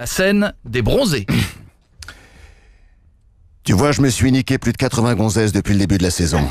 La scène des bronzés. Tu vois, je me suis niqué plus de 80 gonzesses depuis le début de la saison.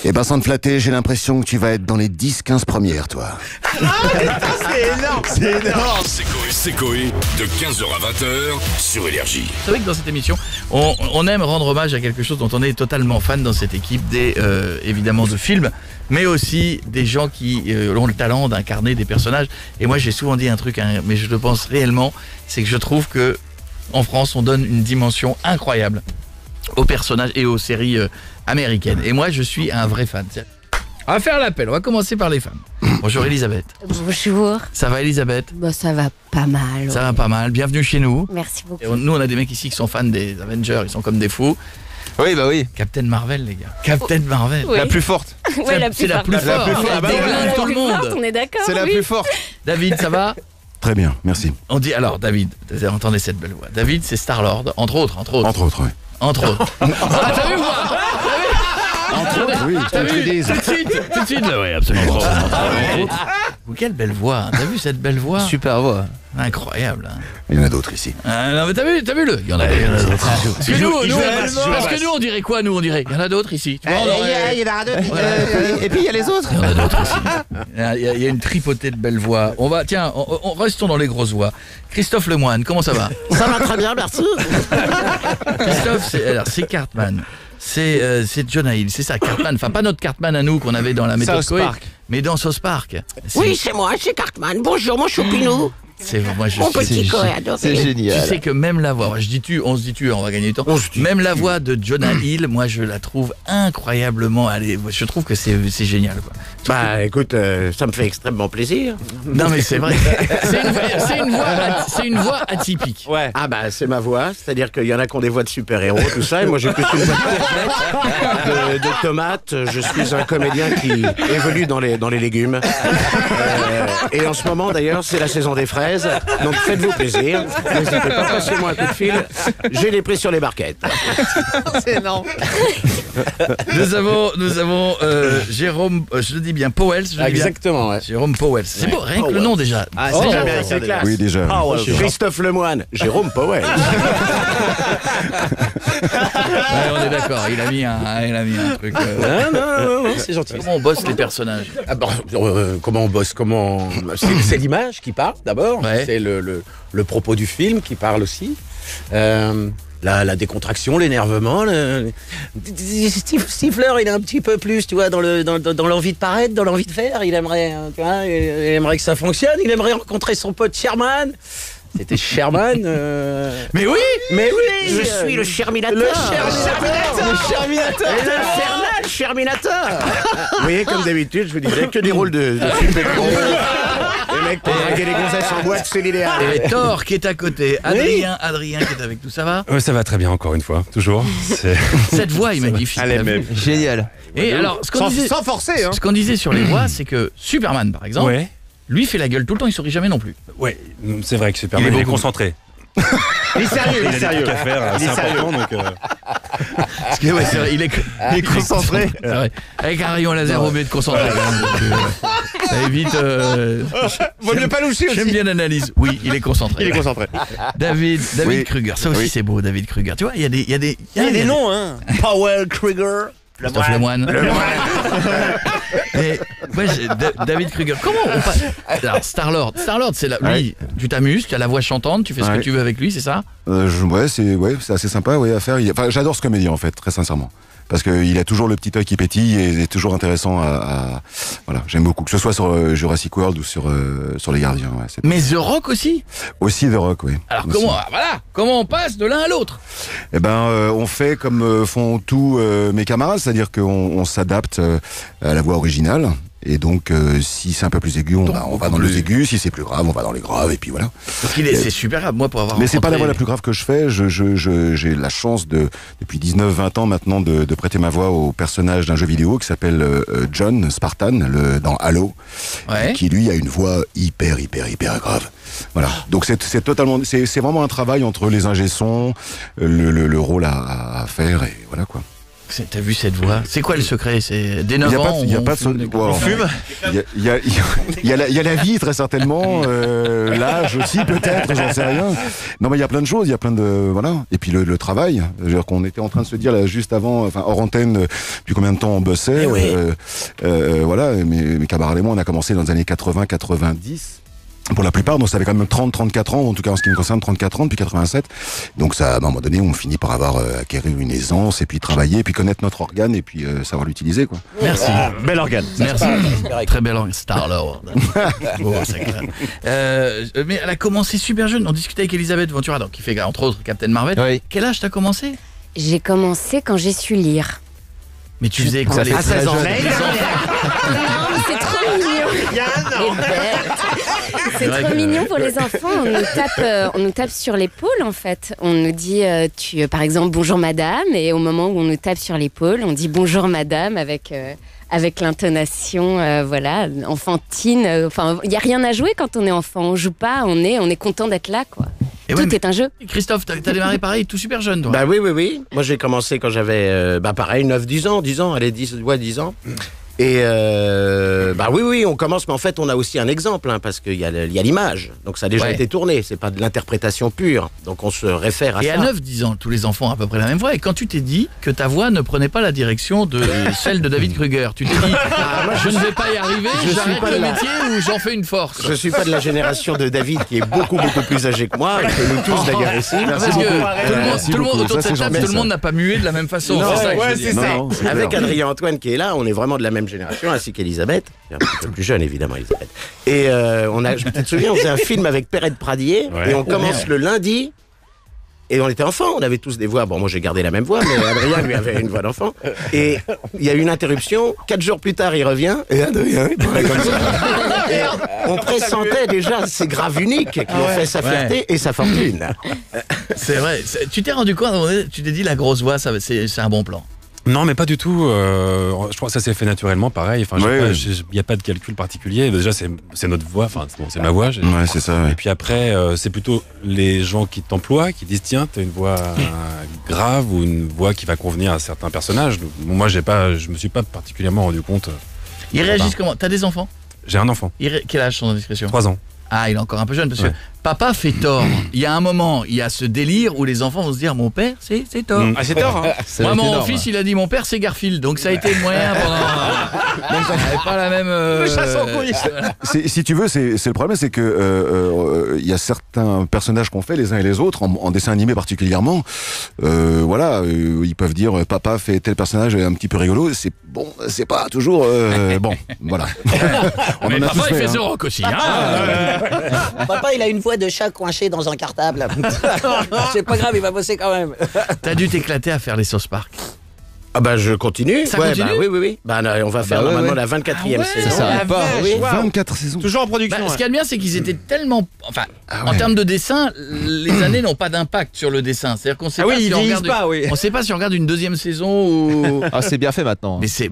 Et ben sans te flatter, j'ai l'impression que tu vas être dans les 10-15 premières, toi. C'est énorme, c'est énorme. C'est Coé, de 15h à 20h sur Énergie. Vous savez que dans cette émission, on aime rendre hommage à quelque chose dont on est totalement fan dans cette équipe, évidemment de films, mais aussi des gens qui ont le talent d'incarner des personnages. Et moi j'ai souvent dit un truc, mais je le pense réellement, c'est que je trouve que en France on donne une dimension incroyable aux personnages et aux séries américaines. Et moi je suis un vrai fan. On va faire l'appel, on va commencer par les femmes. Bonjour Elisabeth. Bonjour. Ça va Elisabeth? Bah, ça va pas mal. Ça va pas mal, bienvenue chez nous. Merci beaucoup. Et nous on a des mecs ici qui sont fans des Avengers, ils sont comme des fous. Oui, bah oui. Captain Marvel les gars. Captain Marvel. Oui. La plus forte. Ouais, C'est la plus forte. Ah bah Elle ouais, déglingue tout le monde. On est d'accord. C'est la oui. plus forte. David, ça va? Très bien, merci. On dit alors David, entendez cette belle voix. David, c'est Star-Lord, entre autres. Entre autres, oui. Entre autres. Ah, t'as vu moi? Oui, T'as tu vu? le dises. Tout de suite là, oui, absolument. Quelle belle voix, hein. T'as vu cette belle voix? Super voix. Incroyable. Hein. Il y en a d'autres ici. Non mais t'as vu le? Il y en a d'autres. Parce que nous on dirait quoi? Nous on dirait. Il y en a d'autres ici. Tu vois, on aurait- Il y en a d'autres. Et puis il y a les autres. Il y en a d'autres aussi. Il y a une tripotée de belles voix. Restons dans les grosses voix. Christophe Lemoine, comment ça va? Ça va très bien, merci. Christophe, c'est Cartman. C'est Jonah Hill, c'est ça, Cartman. Enfin, pas notre Cartman à nous qu'on avait dans la méthode South Coé, Park. mais dans South Park. Oui, c'est moi, c'est Cartman. Bonjour, mon choupinou. C'est moi, Mon petit Coé adoré. C'est Tu génial. sais que même la voix, on se dit tu, on va gagner du temps. Même la voix de Jonah Hill, moi je la trouve incroyablement, je trouve que c'est génial quoi. Bah écoute, ça me fait extrêmement plaisir. Non mais c'est vrai, c'est une voix atypique. Ouais. Ah bah c'est ma voix, c'est-à-dire qu'il y en a qui ont des voix de super-héros, tout ça, et moi j'ai plus une voix de tomate. Je suis un comédien qui évolue dans les légumes. Et en ce moment d'ailleurs, c'est la saison des fraises, donc faites-vous plaisir. N'hésitez pas, passez-moi un coup de fil, j'ai les prix sur les barquettes. C'est énorme. Nous avons Jérôme, je le dis bien, Powell, je le dis bien. Exactement, ouais. Jérôme Powell. C'est beau, rien que le nom déjà. Ah, Oh, c'est américain c'est de classe. Oui, déjà. Christophe Lemoine, Jérôme Powell. Ouais, on est d'accord, il a mis un truc. Non, c'est gentil. Comment on bosse les personnages? Ah bon, comment on bosse, c'est l'image qui parle d'abord, Ouais. c'est le propos du film qui parle aussi, la décontraction, l'énervement. Stifler, il est un petit peu plus, tu vois, dans l'envie de paraître, dans l'envie de faire. Il aimerait, tu vois, il aimerait que ça fonctionne. Il aimerait rencontrer son pote Sherman. C'était Sherman. Mais oui! Mais oui, je suis le Sherminator. Le Sherminator. L'infernal Sherminator. Vous voyez, comme d'habitude, je vous disais que des rôles de super-héros. Les mecs pour draguer les gonzesses en boîte, c'est l'idéal. Et Thor qui est à côté. Adrien qui est avec nous, ça va? Ouais, ça va très bien, encore une fois, toujours. Cette voix est magnifique. Allez, même. Génial. Et alors, Sans forcer, hein. ce qu'on disait sur les voix, c'est que Superman, par exemple, Ouais, lui fait la gueule tout le temps, il sourit jamais non plus. ouais, c'est vrai que Superman, Il est il est beaucoup- concentré. Il est sérieux, Il a des trucs à faire, c'est important, donc... Parce que, ouais, c'est vrai, il est concentré. C'est vrai. Avec un rayon laser, on met de concentrer. Ça évite. Vaut mieux pas loucher J'aime aussi. bien l'analyse. Oui, il est concentré. Il est concentré. David Oui. Kruger. Ça aussi, Oui. c'est beau, David Kruger. Tu vois, il y a des noms, hein. Powell, Kruger. Christophe Lemoine. Et moi, David Kruger. Comment on passe? Alors, Star-Lord, c'est là. Lui, tu t'amuses, tu as la voix chantante, tu fais ce que Ouais. tu veux avec lui, c'est ça? C'est assez sympa à faire. Enfin, j'adore ce comédien en fait, très sincèrement. Parce qu'il a toujours le petit œil qui pétille et c'est toujours intéressant voilà, j'aime beaucoup. Que ce soit sur Jurassic World ou sur Les Gardiens. Ouais, c'est Mais The Rock aussi. aussi The Rock, oui. Alors Aussi. comment on passe de l'un à l'autre? Eh ben, on fait comme font tous mes camarades, c'est-à-dire qu'on s'adapte à la voix originale. Et donc, si c'est un peu plus aigu, on va dans les aigus. Si c'est plus grave, on va dans les graves. Et puis voilà. Parce qu'il est, c'est super grave, moi, pour avoir. Mais c'est pas la voix rencontré- la plus grave que je fais. J'ai la chance depuis 19-20 ans maintenant de prêter ma voix au personnage d'un jeu vidéo qui s'appelle John Spartan dans Halo, Ouais. qui lui a une voix hyper grave. Voilà. Donc c'est totalement, c'est vraiment un travail entre les ingé-sons, le rôle à faire et voilà quoi. T'as vu cette voix? C'est quoi le secret? C'est dès 9 ans, Il y a pas de on fume. Il y a la vie, très certainement. L'âge aussi, peut-être, j'en sais rien. Non, mais il y a plein de choses. Il y a plein de. Voilà. Et puis le travail. C'est-à-dire qu'on était en train de se dire, là, juste avant, enfin, hors antenne, depuis combien de temps on bossait. Voilà. Mes camarades et moi, on a commencé dans les années 80, 90. Pour la plupart, donc ça avait quand même 30-34 ans, en tout cas en ce qui me concerne 34 ans depuis 87. Donc ça, à un moment donné, on finit par avoir acquérir une aisance et puis travailler, et puis connaître notre organe et puis savoir l'utiliser, quoi. Merci. Bel organe. Merci. Très belle organe. Star-Lord. Oh, c'est clair. Mais elle a commencé super jeune. On discutait avec Elisabeth Ventura, donc qui fait entre autres Captain Marvel. Oui. Quel âge t'as commencé? J'ai commencé quand j'ai su lire. Mais tu faisais quoi? À 16 ans. Non, mais c'est trop mignon. Il y a un an. Les bêtes. C'est vrai trop que- mignon pour les enfants. On nous tape sur l'épaule, en fait. On nous dit, par exemple, bonjour madame. Et au moment où on nous tape sur l'épaule, on dit bonjour madame avec l'intonation, voilà, enfantine. Enfin, il n'y a rien à jouer quand on est enfant. On joue pas, on est content d'être là, quoi. Et Tout ouais, mais est un jeu. Christophe, t'as démarré pareil, tout super jeune, toi. Bah oui. Moi, j'ai commencé quand j'avais, pareil, 9-10 ans, allez, 10 ans. Et oui, on commence, mais en fait, on a aussi un exemple, hein, parce qu'il y a l'image. Donc, ça a déjà Ouais. été tourné, c'est pas de l'interprétation pure. Donc, on se réfère à Et ça. à 9-10 ans, tous les enfants ont à peu près la même voix. Et quand tu t'es dit que ta voix ne prenait pas la direction de celle de David Kruger, tu t'es dit, je ne vais pas y arriver, j'arrête pas le de la- métier ou j'en fais une force. Je suis pas de la génération de David, qui est beaucoup plus âgé que moi, et que nous tous d'ailleurs ici. Parce que tout Merci le monde beaucoup. autour de Ça, cette c'est table, gentil, tout le ça. monde n'a pas mué de la même façon. Non, c'est ça que ouais, je veux dire. c'est ça. Non, c'est Avec clair. Adrien Antoine qui est là, on est vraiment de la même génération, ainsi qu'Elisabeth, qui est un petit peu plus jeune évidemment, Elisabeth. Et je te souviens, on faisait un film avec Perrette Pradier, Ouais. et on commence le lundi. Et on était enfants, on avait tous des voix. Bon, moi j'ai gardé la même voix, mais Adrien lui avait une voix d'enfant. Et il y a eu une interruption. 4 jours plus tard, il revient. Et Adrien, il parlait comme ça. Et on pressentait déjà ces graves uniques qui ont fait sa fierté et sa fortune. C'est vrai. Tu t'es rendu compte, à un moment donné, tu t'es dit la grosse voix, c'est un bon plan. Non, mais pas du tout. Je crois que ça s'est fait naturellement, pareil. Enfin, Ouais, ouais. il n'y a pas de calcul particulier. Déjà, c'est notre voix. Enfin, c'est ma voix. Ouais, c'est ça. Et Ouais. puis après, c'est plutôt les gens qui t'emploient, qui disent tiens, t'as une voix grave ou une voix qui va convenir à certains personnages. Donc, moi, je me suis pas particulièrement rendu compte. Ils réagissent comment? T'as des enfants? J'ai un enfant, Quel âge sans indiscrétion? 3 ans. Ah, il est encore un peu jeune parce que Ouais. papa fait tort. Il y a un moment, il y a ce délire où les enfants vont se dire mon père, c'est tort. Mm. Ah, c'est tort, hein. Moi, mon fils, il a dit mon père, c'est Garfield. Donc ça a été le moyen pendant. Donc ça n'avait pas la même. Si tu veux, c'est le problème, c'est que il y a certains personnages qu'on fait les uns et les autres en dessin animé particulièrement. Ils peuvent dire papa fait tel personnage un petit peu rigolo. C'est bon, c'est pas toujours bon. Voilà. On Mais en a papa, tous il fait, fait hein. The Rock aussi. Hein. Papa, il a une voix de chat coincé dans un cartable. C'est pas grave, il va bosser quand même. T'as dû t'éclater à faire les Sauce Park. Ah bah je continue. Ça continue oui. Bah on va faire normalement la 24e saison. Ça s'arrête pas. Oui. 24 saisons. Toujours en production. Bah, ce ouais. qu'il y a de bien, c'est qu'ils étaient tellement. Enfin, Ah en ouais. termes de dessin, les années n'ont pas d'impact sur le dessin. C'est-à-dire qu'on sait Ah pas oui, si ils on vieillissent regarde. pas, oui. On sait pas si on regarde une deuxième saison ou. Ah, c'est bien fait maintenant. Mais c'est.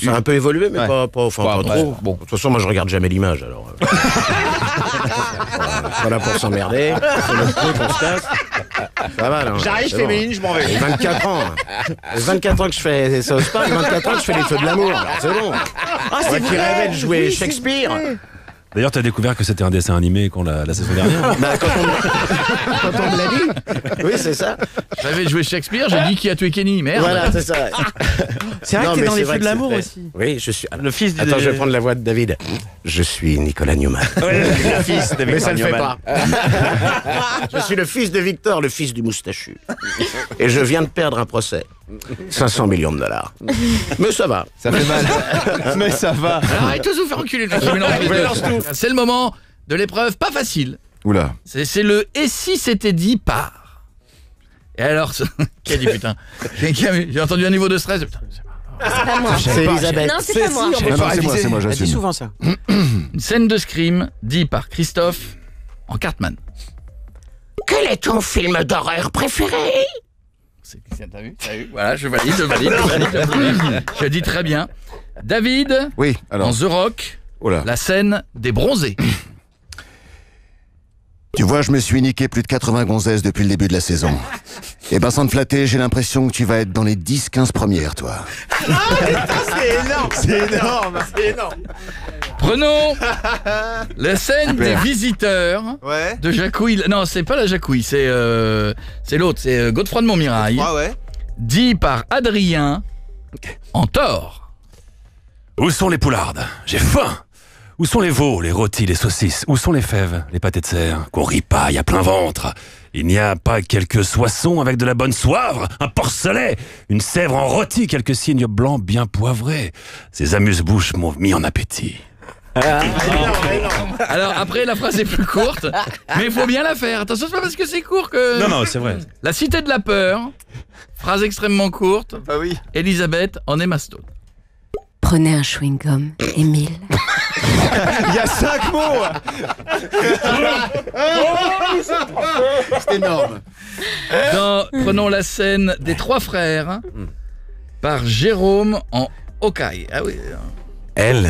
Ça a un peu évolué, mais Ouais. pas trop. Bon. De toute façon, moi je regarde jamais l'image alors. Voilà pour s'emmerder. C'est le truc qu'on se casse. Ça va, là. J'arrive, c'est bon. féminine, je m'en vais. 24 ans. 24 ans que je fais South Park, 24 ans que je fais les feux de l'amour. Alors, c'est bon. Moi qui rêvais de jouer Shakespeare. D'ailleurs, t'as découvert que c'était un dessin animé la saison dernière. Bah, quand on me l'a dit. Oui, c'est ça. J'avais joué Shakespeare, j'ai dit qui a tué Kenny. Merde. Voilà, c'est ça. C'est vrai Non, que t'es mais dans c'est les vrai feux de que l'amour c'est aussi. Oui, je suis. Le fils du. Attends, je vais prendre la voix de David. Je suis Nicolas Newman. Le fils de Mais ça ne Victor fait Newman. pas. Je suis le fils de Victor, le fils du moustachu. Et je viens de perdre un procès. 500 millions de dollars. Mais ça va. Ça fait mal. Mais ça va. Alors, arrête de vous faire enculer. le mec, je mélange les deux. C'est le moment de l'épreuve pas facile. Oula. C'est le et si c'était dit par. Et alors, qui a dit putain? J'ai entendu un niveau de stress. Putain, c'est pas- C'est pas moi. C'est Elisabeth. Non, c'est pas moi. Non, non, c'est moi, Elle dit j'assume. souvent ça. Une scène de scream dit par Christophe en Cartman. Quel est ton film d'horreur préféré? T'as vu? Voilà, je valide. Je dis très bien. David, Oui, dans alors. The Rock, Oh là. la scène des bronzés. Tu vois, je me suis niqué plus de 80 gonzesses depuis le début de la saison. Eh ben, sans te flatter, j'ai l'impression que tu vas être dans les 10-15 premières, toi. C'est énorme. Prenons la scène des visiteurs Ouais. de Jacouille. Non, c'est pas la Jacouille, c'est l'autre, c'est Godefroy de Montmirail, Ouais. dit par Adrien en tort. Où sont les poulardes? J'ai faim. Où sont les veaux, les rôtis, les saucisses? Où sont les fèves, les pâtés de serre? Qu'on ripaille à plein ventre. Il n'y a pas quelques soissons avec de la bonne soivre, un porcelet, une sèvre en rôti, quelques cygnes blancs bien poivrés. Ces amuse-bouches m'ont mis en appétit. Alors après, la phrase est plus courte, mais il faut bien la faire. Attention, c'est pas parce que c'est court que... Non, c'est vrai. La cité de la peur, phrase extrêmement courte, Bah oui. Elisabeth en Emma Stone. Prenez un chewing-gum, Émile. Il y a 5 mots. C'est énorme. Prenons la scène des trois frères, par Jérôme en Hawkeye. Ah oui. Elle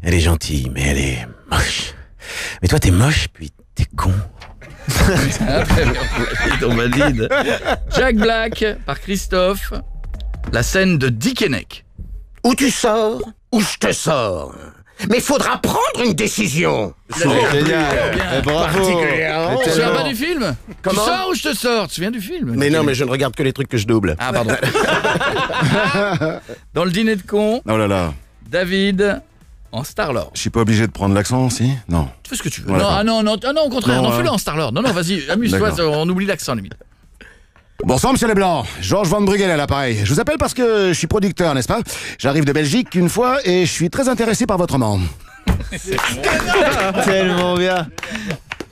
est gentille, mais elle est moche. Mais toi, t'es moche, puis t'es con. Après, on valide. Jack Black par Christophe. La scène de Dickeneck. Ou tu sors, ou je te sors. Mais faudra prendre une décision. Génial. Eh, bravo. Particulièrement. Tu te souviens Tellement. pas du film? Comment Tu sors ou je te sors? Tu te souviens du film? Mais non, mais je ne regarde que les trucs que je double. Ah pardon. Dans le dîner de con, Oh là là. David en Star-Lord. Je suis pas obligé de prendre l'accent, si? Non. Tu fais ce que tu veux. Voilà. Non, au contraire, Non, non, fais-le en Star-Lord. Non, vas-y, amuse-toi, D'accord. on oublie l'accent limite. Bonsoir, monsieur Leblanc. Georges Van Brugel à l'appareil. Je vous appelle parce que je suis producteur, n'est-ce pas? J'arrive de Belgique une fois et je suis très intéressé par votre roman. Tellement bien.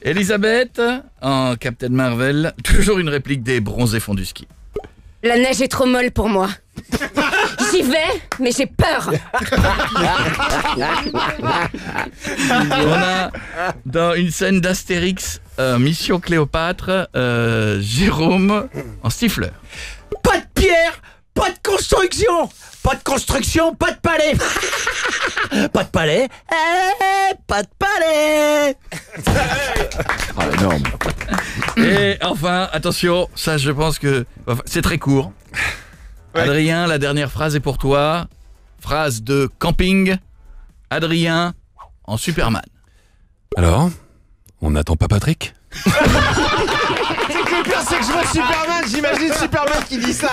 Elisabeth en Captain Marvel, toujours une réplique des bronzés fonds du ski. La neige est trop molle pour moi. J'y vais, mais j'ai peur. On a dans une scène d'Astérix, Mission Cléopâtre, Jérôme en Stifleur. Pas de pierre, pas de construction. Pas de construction, pas de palais. Pas de palais, pas de palais. Ah, énorme. Et enfin, attention, ça je pense que c'est très court. Ouais. Adrien, la dernière phrase est pour toi. Phrase de camping. Adrien en Superman. Alors, on n'attend pas Patrick? C'est que le pire, c'est que je vois Superman. J'imagine Superman qui dit ça.